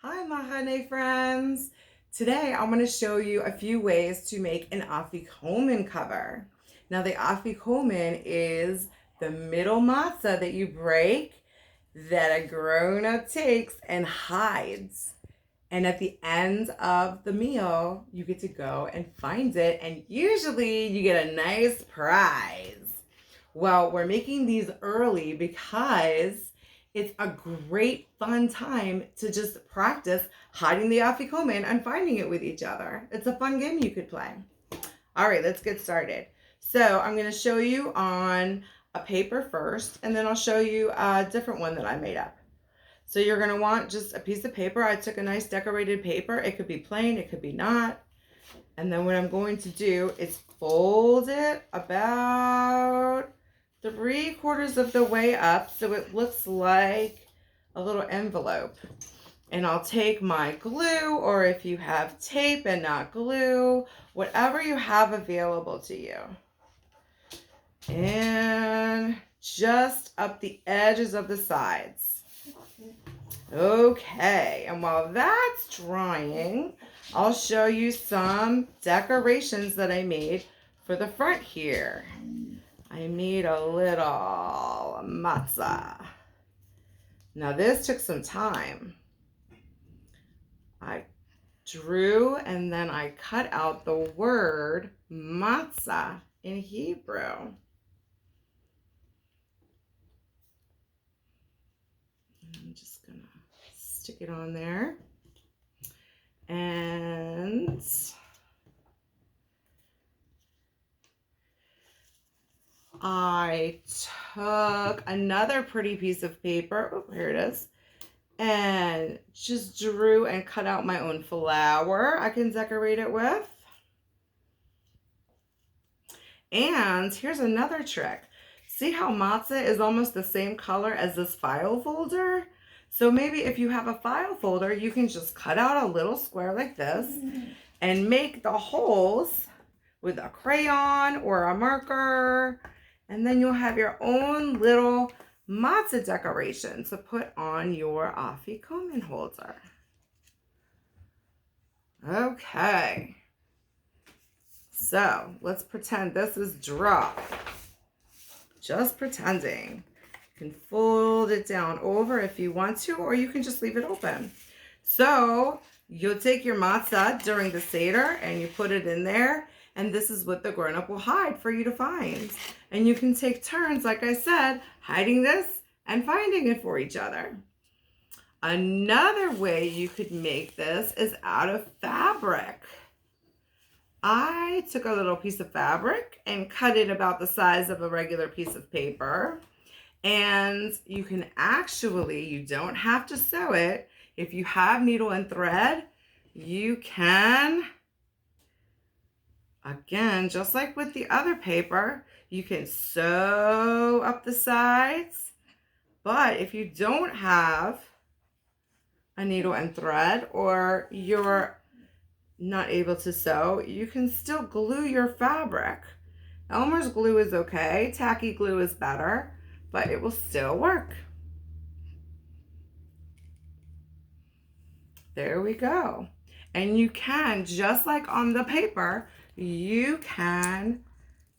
Hi Mahane friends! Today I'm going to show you a few ways to make an Afikomen cover. Now the Afikomen is the middle matzah that you break that a grown-up takes and hides. And at the end of the meal, you get to go and find it, and usually you get a nice prize. Well, we're making these early because it's a great fun time to just practice hiding the Afikomen and finding it with each other. It's a fun game you could play. All right, let's get started. So I'm going to show you on a paper first, and then I'll show you a different one that I made up. So you're going to want just a piece of paper. I took a nice decorated paper. It could be plain, it could be not. And then what I'm going to do is fold it about 3/4 of the way up so it looks like a little envelope. And I'll take my glue, or if you have tape and not glue, whatever you have available to you. And just up the edges of the sides. Okay, and while that's drying, I'll show you some decorations that I made for the front here. I made a little matzah. Now this took some time. I drew and then I cut out the word matzah in Hebrew. I'm just gonna stick it on there. And I took another pretty piece of paper, oh, here it is, and just drew and cut out my own flower I can decorate it with. And here's another trick. See how matzah is almost the same color as this file folder? So maybe if you have a file folder, you can just cut out a little square like this and make the holes with a crayon or a marker. And then you'll have your own little matzah decoration to put on your Afikomen holder. Okay. So let's pretend this is dry. Just pretending. You can fold it down over if you want to, or you can just leave it open. So you'll take your matzah during the Seder and you put it in there, and this is what the grown-up will hide for you to find. And you can take turns, like I said, hiding this and finding it for each other. Another way you could make this is out of fabric. I took a little piece of fabric and cut it about the size of a regular piece of paper. And you can actually, you don't have to sew it. If you have needle and thread, you can, again, just like with the other paper, you can sew up the sides. But if you don't have a needle and thread, or you're not able to sew, you can still glue your fabric. Elmer's glue is okay. Tacky glue is better, but it will still work. There we go. And you can, just like on the paper, you can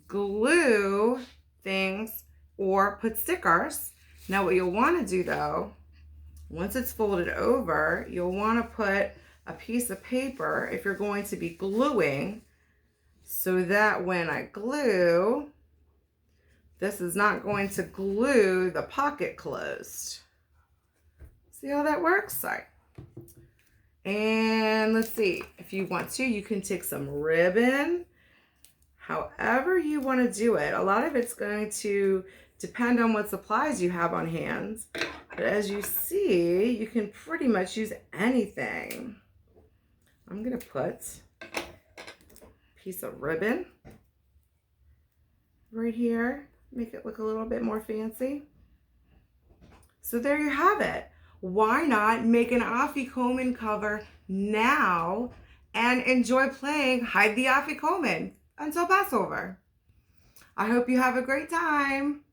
glue things or put stickers. Now what you'll want to do though, once it's folded over, you'll want to put a piece of paper if you're going to be gluing, so that when I glue, this is not going to glue the pocket closed. See how that works? Sorry. And let's see, if you want to, you can take some ribbon, however you want to do it. A lot of it's going to depend on what supplies you have on hand. But as you see, you can pretty much use anything. I'm going to put a piece of ribbon right here, make it look a little bit more fancy. So there you have it. Why not make an Afikomen cover now and enjoy playing Hide the Afikomen until Passover? I hope you have a great time.